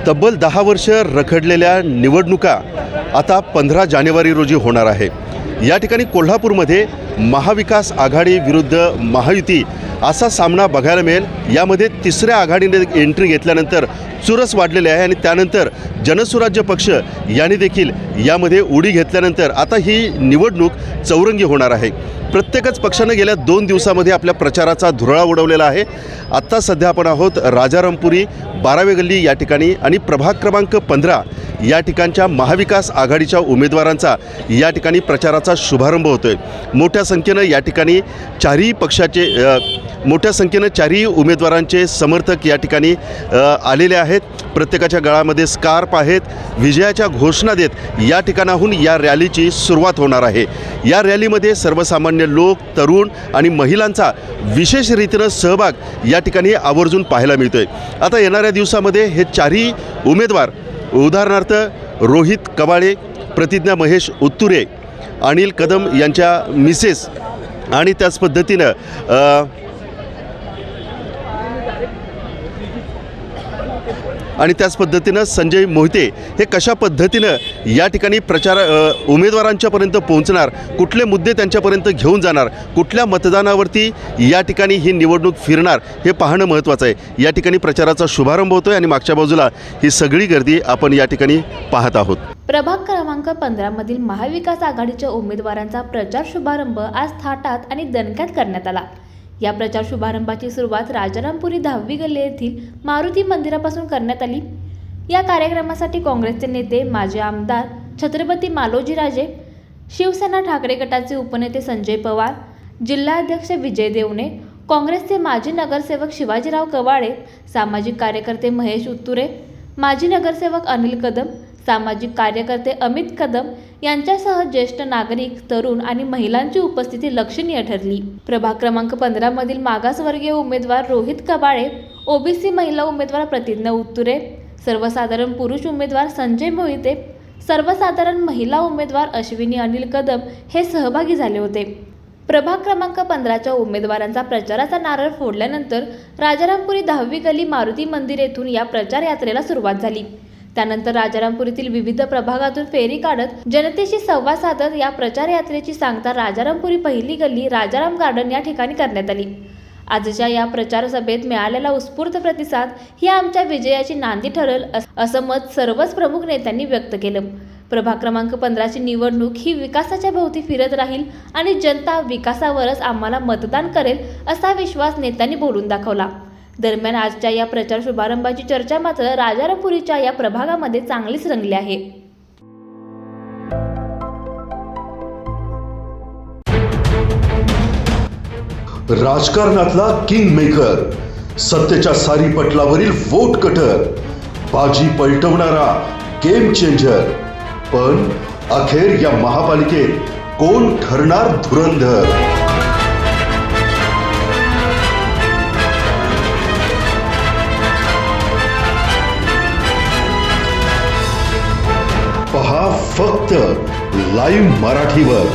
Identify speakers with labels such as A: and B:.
A: तब्बल 10 वर्ष रखडलेल्या निवडणुका आता 15 जानेवारी रोजी होणार आहे। या ठिकाणी कोल्हापूरमध्ये महाविकास आघाडी विरुद्ध महायुती असा सामना बघायला मिळेल। यामध्ये तिसऱ्या आघाडीने एंट्री घेतल्यानंतर चुरस वाढलेली आहे आणि त्यानंतर जनसुराज्य पक्ष यांनी देखील यामध्ये उडी घेतल्यानंतर आता ही निवडणूक चौरंगी होणार आहे। प्रत्येकच पक्षाने गेल्या 2 दिवसामध्ये आपल्या प्रचाराचा धुरळा उडवलेला आहे। आत्ता सध्या आपण आहोत राजारामपुरी 12वी गल्ली या ठिकाणी आणि प्रभाग क्रमांक 15 या ठिकाणच्या महाविकास आघाडीच्या उमेदवारांचा या ठिकाणी प्रचाराचा शुभारंभ होतोय। मोठ्या संख्येनं या ठिकाणी चारही उमेदवारांचे समर्थक या ठिकाणी आलेले आहेत। प्रत्येकाच्या गळामध्ये स्कार्फ आहेत। विजयाच्या घोषणा देत या ठिकाणाहून या रॅलीची सुरुवात होणार आहे। या रॅलीमध्ये सर्वसामान्य लोक, तरुण आणि महिलांचा विशेष रीतीनं सहभाग या ठिकाणी आवर्जून पाहायला मिळतोय। आता येणाऱ्या दिवसामध्ये हे चारही उमेदवार उदाहरणार्थ रोहित कवाळे, प्रतिज्ञा महेश उत्तुरे, अनिल कदम यांच्या मिसेस आणि त्याच पद्धतीनं संजय मोहिते हे कशा पद्धतीनं या ठिकाणी उमेदवारांच्यापर्यंत पोहोचणार, कुठले मुद्दे त्यांच्यापर्यंत घेऊन जाणार, कुठल्या मतदानावरती या ठिकाणी ही निवडणूक फिरणार हे पाहणं महत्त्वाचं आहे। या ठिकाणी प्रचाराचा शुभारंभ होतोय आणि मागच्या बाजूला ही सगळी गर्दी आपण या ठिकाणी पाहत आहोत।
B: प्रभाग क्रमांक 15 मधील महाविकास आघाडीच्या उमेदवारांचा प्रचार शुभारंभ आज थाटात आणि दणक्यात करण्यात आला। या प्रचार शुभारंभाची सुरुवात राजारामपुरी 10वी गल्ली येथील मारुती मंदिरापासून करण्यात आली। या कार्यक्रमासाठी काँग्रेसचे नेते माजी आमदार छत्रपती मालोजीराजे, शिवसेना ठाकरे गटाचे उपनेते संजय पवार, जिल्हाध्यक्ष विजय देवणे, काँग्रेसचे माजी नगरसेवक शिवाजीराव कवाळे, सामाजिक कार्यकर्ते महेश उत्तुरे, माजी नगरसेवक अनिल कदम, सामाजिक कार्यकर्ते अमित कदम यांच्यासह ज्येष्ठ नागरिक, तरुण आणि महिलांची उपस्थिती लक्षणीय ठरली। प्रभाग क्रमांक 15 मधील मागासवर्गीय उमेदवार रोहित कवाळे, ओबीसी महिला उमेदवार प्रतिज्ञा उत्तुरे, सर्वसाधारण पुरुष उमेदवार संजय मोहिते, सर्वसाधारण महिला उमेदवार अश्विनी अनिल कदम हे सहभागी झाले होते। प्रभाग क्रमांक 15च्या उमेदवारांचा प्रचाराचा नारळ फोडल्यानंतर राजारामपुरी 10वी गल्ली मारुती मंदिर येथून या प्रचार यात्रेला सुरुवात झाली। त्यानंतर राजारामपुरीतील विविध प्रभागातून फेरी काढत जनतेशी संवाद साधत या प्रचार यात्रेची सांगता राजारामपुरी पहिली गल्ली राजाराम गार्डन या ठिकाणी करण्यात आली। आजच्या या प्रचार सभेत मिळालेला उत्स्फूर्त प्रतिसाद ही आमच्या विजयाची नांदी ठरेल असं मत सर्वच प्रमुख नेत्यांनी व्यक्त केलं। प्रभाग क्रमांक 15ची निवडणूक ही विकासाच्या भोवती फिरत राहील आणि जनता विकासावरच आम्हाला मतदान करेल असा विश्वास नेत्यांनी बोलून दाखवला। दरम्यान आजच्या या प्रचार शुभारंभाची चर्चा मात्र राजारामपुरीच्या या प्रभागामध्ये चांगलीच रंगली आहे।
A: राजकारणातला किंग मेकर, सत्तेच्या सारी पटलावरील वोट कटर, बाजी पलटवणारा गेम चेंजर, पण अखेर या महापालिकेत कोण ठरणार धुरंधर? पहा फक्त लाईव्ह मराठीवर।